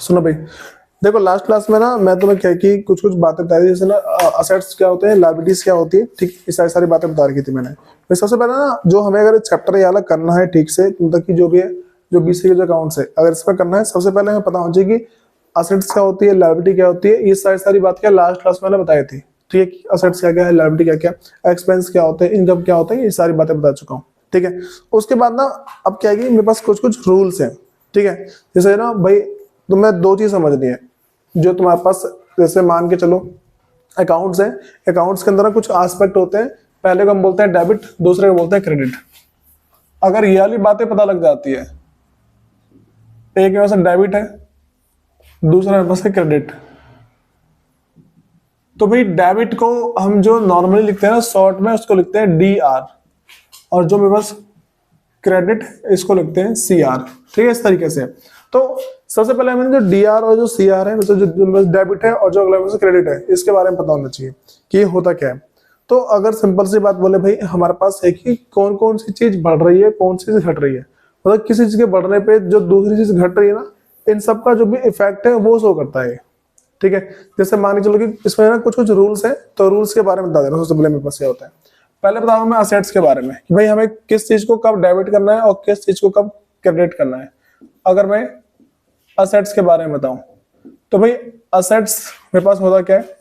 सुनो भाई, देखो लास्ट क्लास में ना मैं तुम्हें क्या कि कुछ कुछ बातें बता दी, जैसे ना असेट्स क्या होते हैं, लायबिलिटीज क्या होती है, ठीक, ये सारी सारी बातें बता रखी थी मैंने। तो सबसे पहले ना जो हमें अगर चैप्टर ये वाला करना है ठीक से, मतलब कि जो भी है, जो बीसीए के जो अकाउंट्स है, अगर इसमें करना है, सबसे पहले हमें पता होना चाहिए कि असेट्स क्या होती है, लायबिलिटी क्या होती है। ये सारी सारी बात क्या लास्ट क्लास में मैंने बताई थी, ठीक है। असेट्स क्या क्या है, लायबिलिटी क्या क्या, एक्सपेंस क्या होते हैं, इनकम क्या होता है, ये सारी बातें बता चुका हूँ, ठीक है। उसके बाद ना अब क्या है कि मेरे पास कुछ कुछ रूल्स हैं, ठीक है। जैसे ना भाई तुम्हें दो चीज समझनी है जो तुम्हारे पास, जैसे मान के चलो अकाउंट्स है, अकाउंट्स के अंदर ना कुछ एस्पेक्ट होते हैं। पहले को हम बोलते हैं डेबिट, दूसरे को बोलते हैं क्रेडिट। अगर ये वाली बातें पता लग जाती है, एक मेरे पास डेबिट है, दूसरा मेरे पास है क्रेडिट, तो भाई डेबिट को हम जो नॉर्मली लिखते हैं ना शॉर्ट में, उसको लिखते हैं डी आर, और जो मेरे पास क्रेडिट इसको लिखते हैं सी आर, ठीक है, इस तरीके से। तो सबसे पहले हमें जो डी आर और जो सी आर है, मतलब जो डेबिट है और जो अगला क्रेडिट है, इसके बारे में पता होना चाहिए कि ये होता क्या है। तो अगर सिंपल सी बात बोले भाई, हमारे पास है कि कौन कौन सी चीज बढ़ रही है, कौन सी चीज घट रही है, मतलब किसी चीज के बढ़ने पे जो दूसरी चीज घट रही है ना, इन सब का जो भी इफेक्ट है वो शो करता है, ठीक है। जैसे मान के चलो कि इसमें ना कुछ कुछ रूल्स है, तो रूल्स के बारे में बता दे रहा हूँ। सबसे पहले मेरे पास क्या होता है, पहले बता रहा हूँ मैं असेट्स के बारे में कि भाई हमें किस चीज को कब डेबिट करना है और किस चीज को कब क्रेडिट करना है। अगर मैं असेट्स के बारे में बताऊं तो भाई असेट्स मेरे पास होता क्या है,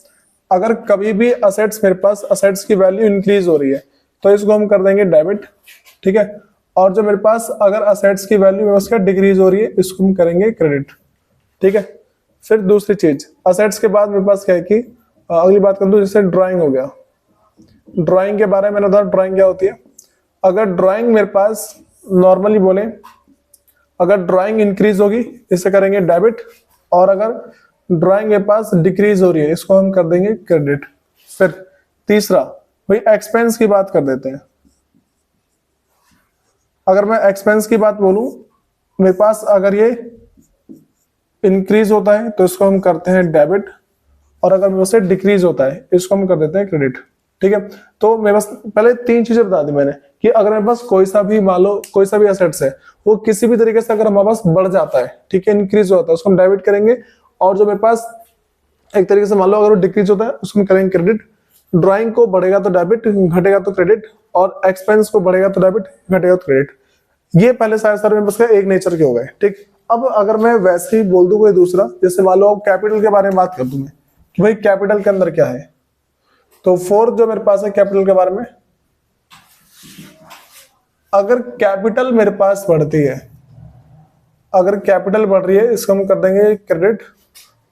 अगर कभी भी असेट्स मेरे पास असेट्स की वैल्यू इंक्रीज हो रही है तो इसको हम कर देंगे डेबिट, ठीक है। और जो मेरे पास अगर असेट्स की वैल्यू मेरे पास डिक्रीज हो रही है, इसको हम करेंगे क्रेडिट, ठीक है। फिर दूसरी चीज असेट्स के बाद मेरे पास क्या है कि अगली बात कर दूं, जैसे ड्राइंग हो गया। ड्राइंग के बारे में मैंने बताया ड्राइंग क्या होती है। अगर ड्राइंग मेरे पास नॉर्मली बोले, अगर ड्राइंग इंक्रीज होगी इसे करेंगे डेबिट, और अगर ड्राइंग मेरे पास डिक्रीज हो रही है इसको हम कर देंगे क्रेडिट। फिर तीसरा भाई एक्सपेंस की बात कर देते हैं। अगर मैं एक्सपेंस की बात बोलूं, मेरे पास अगर ये इंक्रीज होता है तो इसको हम करते हैं डेबिट, और अगर मेरे से डिक्रीज होता है इसको हम कर देते हैं क्रेडिट, ठीक है। तो मेरे पास पहले तीन चीजें बता दी मैंने कि अगर मेरे पास कोई सा भी मान लो कोई सा भी एसेट्स है, वो किसी भी तरीके से अगर हमारे पास बढ़ जाता है, ठीक है, इंक्रीज होता है, उसको हम डेबिट करेंगे। और जो मेरे पास एक तरीके से मान लो अगर वो डिक्रीज होता है उसको हम करेंगे क्रेडिट। ड्राइंग को बढ़ेगा तो डेबिट, घटेगा तो क्रेडिट, और एक्सपेंस को बढ़ेगा तो डेबिट, घटेगा तो क्रेडिट। ये पहले सारे सारे मेरे पास एक नेचर के हो गए, ठीक। अब अगर मैं वैसे ही बोल दूं कोई दूसरा, जैसे मान लो कैपिटल के बारे में बात कर दूं मैं कि भाई कैपिटल के अंदर क्या है, तो फोर्थ जो मेरे पास है कैपिटल के बारे में, अगर कैपिटल मेरे पास बढ़ती है, अगर कैपिटल बढ़ रही है इसको हम कर देंगे क्रेडिट,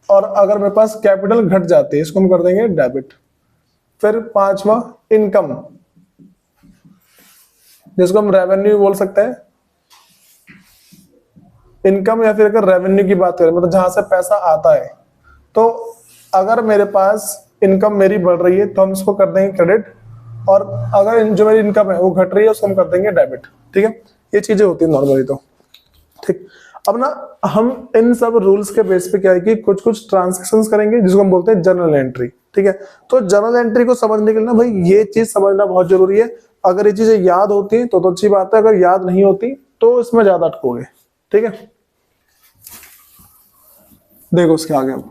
और अगर मेरे पास कैपिटल घट जाती है इसको हम कर देंगे डेबिट। फिर पांचवा इनकम, जिसको हम रेवेन्यू बोल सकते हैं, इनकम, या फिर अगर रेवेन्यू की बात करें मतलब जहां से पैसा आता है, तो अगर मेरे पास इनकम मेरी बढ़ रही है तो हम इसको कर देंगे क्रेडिट, और अगर जो मेरी इनकम है वो घट रही है उसको हम कर देंगे डेबिट, ठीक है। ये चीजें होती है नॉर्मली, तो ठीक। अब ना हम इन सब रूल्स के बेस पे क्या है कि कुछ कुछ ट्रांजेक्शंस करेंगे जिसको हम बोलते हैं जर्नल एंट्री, ठीक है। तो जर्नल एंट्री को समझने के लिए ना भाई ये चीज समझना बहुत जरूरी है। अगर ये चीजें याद होती है तो अच्छी बात है, अगर याद नहीं होती तो इसमें ज्यादा अटकोगे, ठीक है। देखो उसके आगे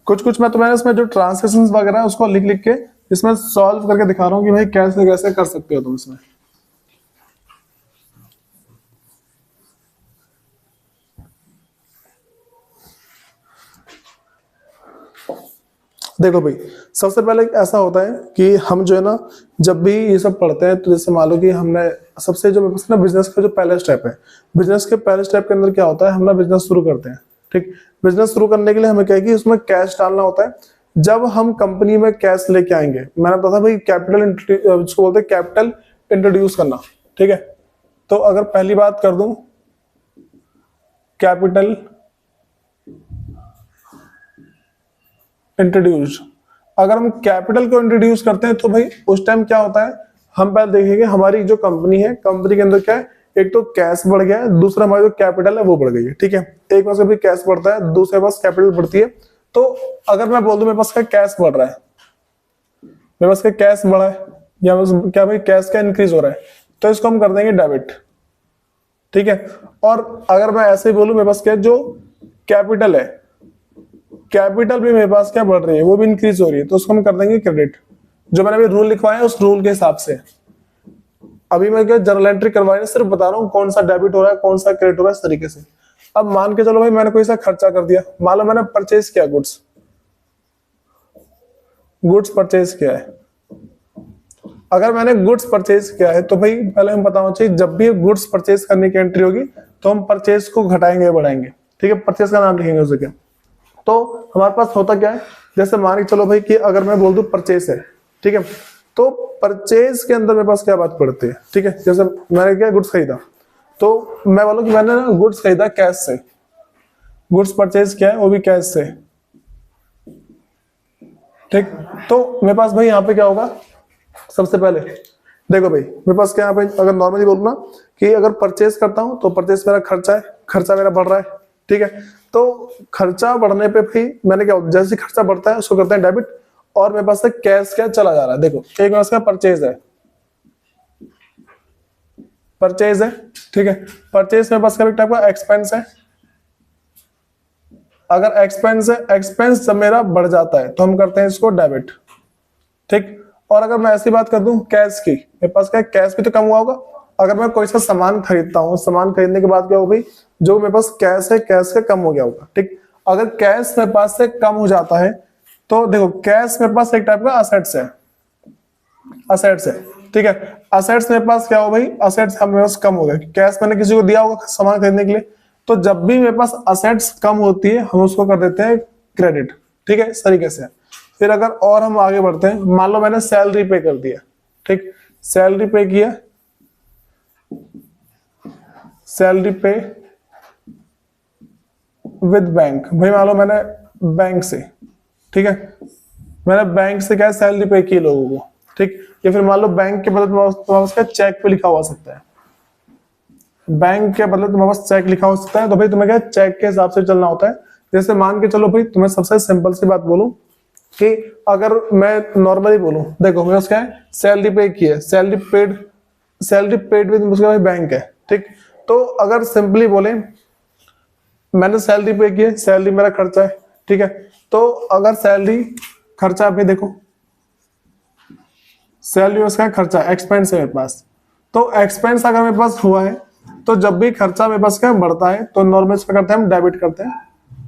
कुछ कुछ मैं तुम्हें इसमें जो ट्रांसलेशंस वगैरह है उसको लिख लिख के इसमें सॉल्व करके दिखा रहा हूं कि भाई कैसे कैसे कर सकते हो तुम इसमें। देखो भाई सबसे पहले ऐसा होता है कि हम जो है ना जब भी ये सब पढ़ते हैं, तो जैसे मान लो कि हमने सबसे जो मेरे पास ना बिजनेस का जो पहला स्टेप है, बिजनेस के पहले स्टेप के अंदर क्या होता है, हम ना बिजनेस शुरू करते हैं, ठीक। बिजनेस शुरू करने के लिए हमें क्या है कि उसमें कैश डालना होता है। जब हम कंपनी में कैश लेके आएंगे, मैंने बताया था भाई कैपिटल, जिसको बोलते हैं कैपिटल इंट्रोड्यूस करना, ठीक है। तो अगर पहली बात कर दूं कैपिटल इंट्रोड्यूस, अगर हम कैपिटल को इंट्रोड्यूस करते हैं तो भाई उस टाइम क्या होता है, हम पहले देखेंगे हमारी जो कंपनी है, कंपनी के अंदर क्या है, एक तो कैश बढ़ गया है, दूसरा हमारी जो कैपिटल है वो बढ़ गई है, ठीक है। एक पास अभी कैश बढ़ता है, दूसरे पास कैपिटल बढ़ती है। तो अगर मैं बोल दूं मेरे पास क्या कैश बढ़ रहा है, मेरे पास क्या कैश बढ़ा है, या क्या भाई कैश का इंक्रीज हो रहा है, तो इसको हम कर देंगे डेबिट, ठीक है। और अगर मैं ऐसे ही बोलूं मेरे पास क्या जो कैपिटल है, कैपिटल भी मेरे पास क्या बढ़ रही है, वो भी इंक्रीज हो रही है, तो उसको हम कर देंगे क्रेडिट। जो मैंने अभी रूल लिखवाया है उस रूल के हिसाब से। अभी मैं क्या जर्नल एंट्री करवाई, सिर्फ बता रहा हूँ कौन सा डेबिट हो रहा है कौन सा क्रेडिट हो रहा है, इस तरीके से। अब मान के चलो भाई मैंने कोई सा खर्चा कर दिया, मान लो मैंने परचेज किया गुड्स परचेज किया है। अगर मैंने गुड्स परचेज किया है तो भाई पहले हम बताना चाहिए, जब भी गुड्स परचेज करने की एंट्री होगी तो हम परचेज को घटाएंगे बढ़ाएंगे, ठीक है, परचेज का नाम लिखेंगे उसे क्या। तो हमारे पास होता क्या है, जैसे मान के चलो भाई कि अगर मैं बोल दूं परचेज है, ठीक है, तो परचेज के अंदर मेरे पास क्या बात पड़ती है, ठीक है, जैसे मैंने क्या गुड्स खरीदा, तो मैं बोलूं कि मैंने ना गुड्स खरीदा कैश से, गुड्स परचेज किया है वो भी कैश से, ठीक। तो मेरे पास भाई यहाँ पे क्या होगा, सबसे पहले देखो भाई मेरे पास क्या, यहाँ पे अगर नॉर्मली बोलूँ ना कि अगर परचेज करता हूँ तो परचेज मेरा खर्चा है, खर्चा मेरा बढ़ रहा है, ठीक है। तो खर्चा बढ़ने पे भी मैंने क्या, जैसे खर्चा बढ़ता है उसको करते हैं डेबिट, और मेरे पास से कैश क्या चला जा रहा है। देखो एक मेरे पास का परचेज है, परचेज है, ठीक है, परचेज मेरे पास का टाइप का एक्सपेंस है। अगर एक्सपेंस है, एक्सपेंस जब मेरा बढ़ जाता है तो हम करते हैं इसको डेबिट, ठीक। और अगर मैं ऐसी बात कर दूं कैश की, मेरे पास क्या कैश भी तो कम हुआ होगा। अगर मैं कोई सा सामान खरीदता हूँ, सामान खरीदने के बाद क्या होगा भाई, जो मेरे पास कैश है कैश का कम हो गया होगा, ठीक। अगर कैश मेरे पास से कम हो जाता है तो देखो कैश मेरे पास एक टाइप का असेट्स है, असेट्स है, ठीक है। असेट्स मेरे पास क्या हो भाई, असेट्स हम मेरे पास कम हो गए, कैश मैंने किसी को दिया होगा सामान खरीदने के लिए, तो जब भी मेरे पास असेट्स कम होती है हम उसको कर देते हैं क्रेडिट, ठीक है, इस तरीके से। फिर अगर और हम आगे बढ़ते हैं, मान लो मैंने सैलरी पे कर दिया, ठीक, सैलरी पे किया, सैलरी पे विद बैंक, भाई मान लो मैंने बैंक से, ठीक है, मैंने बैंक से क्या सैलरी पे की लोगों को, ठीक। या फिर मान लो बैंक के बदले तुम्हारे पास क्या चेक पे लिखा हुआ सकता है, बैंक के बदले तुम्हारे पास चेक लिखा हो सकता है, तो भाई तुम्हें क्या चेक के हिसाब से चलना होता है। जैसे मान के चलो भाई, तुम्हें सबसे सिंपल सी बात बोलूं कि अगर मैं नॉर्मली बोलूं, देखो मेरे पास क्या है सैलरी पे की है, सैलरी पेड विद मुझे भाई बैंक है, ठीक। तो अगर सिंपली बोले मैंने सैलरी पे की है, सैलरी मेरा खर्चा है, ठीक है। तो अगर सैलरी खर्चा पे देखो, सैलरी उसका खर्चा एक्सपेंस है मेरे पास, तो एक्सपेंस अगर मेरे पास हुआ है तो जब भी खर्चा मेरे पास क्या बढ़ता है तो नॉर्मल क्या करते हैं हम डेबिट करते हैं,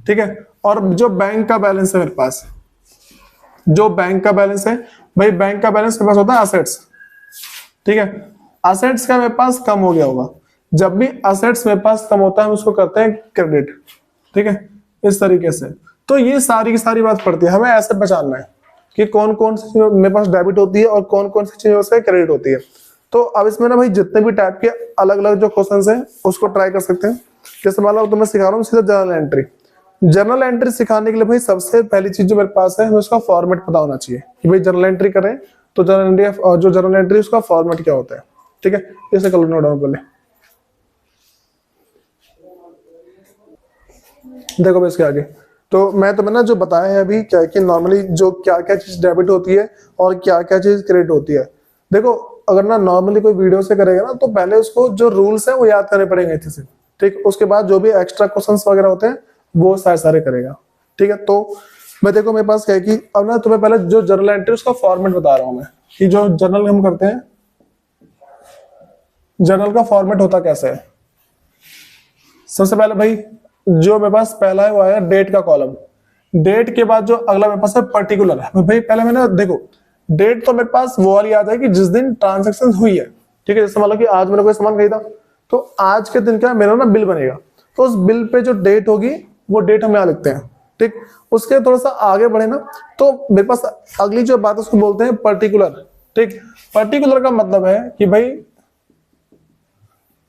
ठीक है। और जो बैंक का बैलेंस है मेरे पास, जो बैंक का बैलेंस है भाई, बैंक का बैलेंस मेरे पास होता है असेट्स, ठीक है। असेट्स का मेरे पास कम हो गया होगा, जब भी असेट्स मेरे पास कम होता है हम उसको करते हैं क्रेडिट, ठीक है, इस तरीके से। तो ये सारी की सारी बात पड़ती है, हमें ऐसे पहचानना है कि कौन कौन सी चीज मेरे पास डेबिट होती है और कौन कौन सी चीजें उससे क्रेडिट होती है। तो अब इसमें ना भाई जितने भी टाइप के अलग अलग जो क्वेश्चंस हैं उसको ट्राई कर सकते हैं। जैसे मान लो तो मैं सिखा रहा हूँ सीधा जर्नल एंट्री। जर्नल एंट्री सिखाने के लिए भाई सबसे पहली चीज जो मेरे पास है हमें उसका फॉर्मेट पता होना चाहिए कि भाई जर्नल एंट्री करें तो जर्नल एंट्री उसका फॉर्मेट क्या होता है, ठीक है। इसे कर लो नोट डाउन पहले। देखो भाई इसके आगे तो मैं तुम्हें ना जो बताया है अभी क्या कि नॉर्मली जो क्या क्या चीज डेबिट होती है और क्या क्या चीज क्रेडिट होती है। देखो अगर ना नॉर्मली कोई वीडियो से करेगा ना तो पहले उसको जो रूल्स है वो याद करने पड़ेंगे अच्छे से, ठीक। उसके बाद जो भी एक्स्ट्रा क्वेश्चंस वगैरह होते हैं वो सारे सारे करेगा, ठीक है। तो मैं देखो मेरे पास क्या है कि अब ना तुम्हें पहले जो जर्नल एंट्री उसका फॉर्मेट बता रहा हूँ मैं कि जो जर्नल हम करते हैं जर्नल का फॉर्मेट होता कैसे है। सबसे पहले भाई जो मेरे पास पहला है वो आया डेट का कॉलम, डेट के बाद जो अगला मेरे पास है पर्टिकुलर है। भाई पहले मैंने देखो डेट तो मेरे पास वो वाली याद है कि जिस दिन ट्रांजेक्शन हुई है, ठीक है। जैसे मान लो कि आज मैंने कोई सामान खरीदा तो आज के दिन क्या मेरा ना बिल बनेगा, तो उस बिल पे जो डेट होगी वो डेट हम यहाँ लिखते हैं, ठीक। उसके थोड़ा सा आगे बढ़े ना तो मेरे पास अगली जो बात है उसको बोलते हैं पर्टिकुलर, ठीक। पर्टिकुलर का मतलब है कि भाई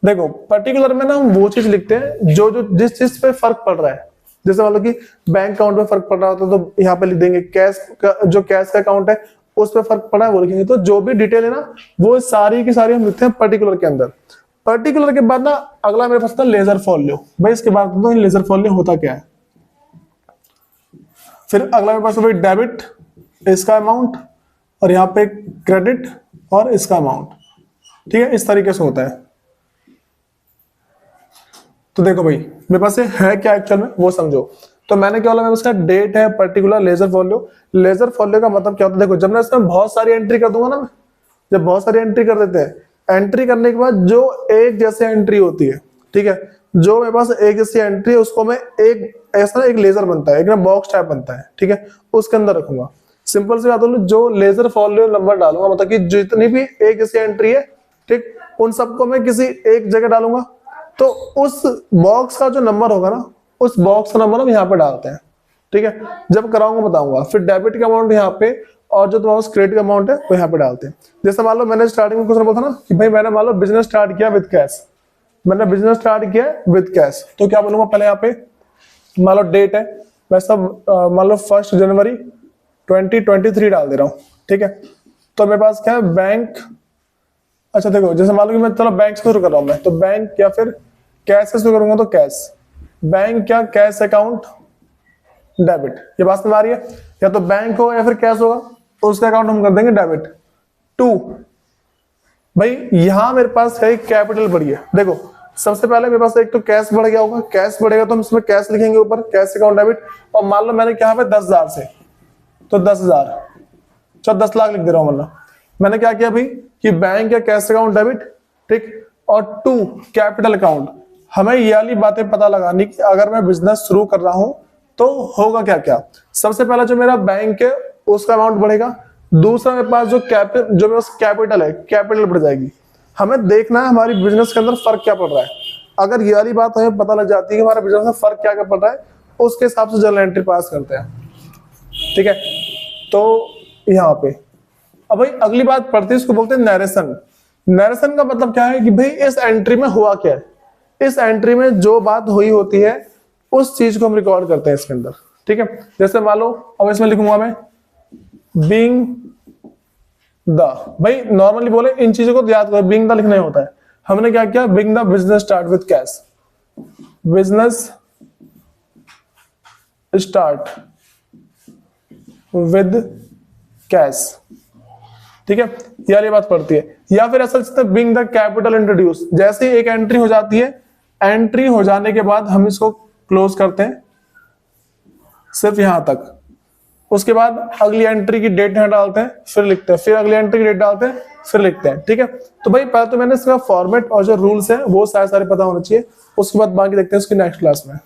देखो पर्टिकुलर में ना हम वो चीज लिखते हैं जो जो जिस चीज पे फर्क पड़ रहा है। जैसे मान लो कि बैंक अकाउंट पे फर्क पड़ रहा होता है तो यहाँ पे लिख देंगे कैश का, जो कैश का अकाउंट है उस पे फर्क पड़ा है वो लिखेंगे। तो जो भी डिटेल है ना वो सारी की सारी हम लिखते हैं पर्टिकुलर के अंदर। पर्टिकुलर के बाद ना अगला मेरे पास था लेजर फॉलियो। भाई इसके बाद तो लेजर फॉलियो होता क्या है। फिर अगला मेरे पास भाई डेबिट, इसका अमाउंट, और यहाँ पे क्रेडिट और इसका अमाउंट, ठीक है। इस तरीके से होता है। तो देखो भाई मेरे पास ये है क्या एक्चुअल में वो समझो। तो मैंने क्या बोला, मेरे पास डेट है, particular ledger folio. Ledger folio का मतलब क्या होता है, देखो जब मैं इसमें बहुत सारी एंट्री कर दूंगा ना, मैं जब बहुत सारी एंट्री कर देते हैं, एंट्री करने के बाद जो एक जैसे एंट्री होती है, ठीक है, जो मेरे पास एक जैसी एंट्री है उसको मैं एक ऐसा एक लेजर बनता है, एक ना बॉक्स टाइप बनता है, ठीक है, उसके अंदर रखूंगा। सिंपल सी बात बोलूं, जो लेजर फॉलो नंबर डालूंगा, मतलब कि जितनी भी एक जैसी एंट्री है, ठीक, उन सबको मैं किसी एक जगह डालूंगा, तो उस बॉक्स का जो नंबर होगा ना, उस बॉक्स का नंबर हम यहाँ पे डालते हैं, ठीक है। जब कराऊंगा बताऊंगा। फिर डेबिट का अमाउंट यहाँ पे, और जो तुम्हारा क्रेडिट का अमाउंट है वो यहाँ पे डालते हैं। जैसे मान लो मैंने स्टार्टिंग में कुछ बोला था ना कि भाई मैंने मान लो बिजनेस स्टार्ट किया विद कैश, मैंने बिजनेस स्टार्ट किया विद कैश, तो क्या बोलूंगा पहले यहाँ पे, मान लो डेट है, मैं सब मान लो 1 जनवरी 2023 डाल दे रहा हूँ, ठीक है। तो मेरे पास क्या है, बैंक, अच्छा देखो जैसे मान लो कि मैं चलो बैंक से शुरू कर रहा हूँ मैं, तो बैंक या फिर कैश से शुरू करूंगा, तो कैश, बैंक या कैश अकाउंट डेबिट, ये बात समझ आ रही है। या तो बैंक होगा या फिर कैश होगा, तो उसका अकाउंट हम कर देंगे डेबिट। 2 भाई यहां मेरे पास है कैपिटल बढ़ी है, देखो सबसे पहले मेरे पास एक तो कैश बढ़ गया होगा, कैश बढ़ेगा तो हम इसमें कैश लिखेंगे ऊपर, कैश अकाउंट डेबिट। और मान लो मैंने क्या पे 10,000 से, तो 10,000, चलो 10 लाख लिख दे रहा हूं। मतलब मैंने क्या किया भाई कि बैंक या कैश अकाउंट डेबिट, ठीक, और 2 कैपिटल अकाउंट। हमें ये वाली बातें पता लगानी कि अगर मैं बिजनेस शुरू कर रहा हूं तो होगा क्या क्या। सबसे पहला जो मेरा बैंक है उसका अमाउंट बढ़ेगा, दूसरा मेरे पास जो मेरे पास कैपिटल है, कैपिटल बढ़ जाएगी। हमें देखना है हमारी बिजनेस के अंदर फर्क क्या पड़ रहा है। अगर ये वाली बात हमें पता लग जाती है कि हमारे बिजनेस में फर्क क्या क्या पड़ रहा है, उसके हिसाब से जर्नल एंट्री पास करते हैं, ठीक है। तो यहाँ पे अब भाई अगली बात पढ़ते हैं, इसको बोलते हैं नरेशन। नरेशन का मतलब क्या है कि भाई इस एंट्री में हुआ क्या है, इस एंट्री में जो बात हुई होती है उस चीज को हम रिकॉर्ड करते हैं इसके अंदर, ठीक है। जैसे मान लो अब इसमें लिखूंगा मैं बीइंग द, भाई नॉर्मली बोले इन चीजों को याद करो, बीइंग द लिखना ही होता है। हमने क्या किया, being the business start with cash, business start with cash, ठीक है, ये बात पड़ती है। या फिर ऐसा बीइंग द कैपिटल इंट्रोड्यूस, जैसे ही एक एंट्री हो जाती है, एंट्री हो जाने के बाद हम इसको क्लोज करते हैं सिर्फ यहां तक। उसके बाद अगली एंट्री की डेट यहां डालते हैं, फिर लिखते हैं, फिर अगली एंट्री की डेट डालते हैं, फिर लिखते हैं, ठीक है। तो भाई पहले तो मैंने इसका फॉर्मेट और जो रूल्स है वो सारे पता होना चाहिए, उसके बाद बाकी देखते हैं उसकी नेक्स्ट क्लास में।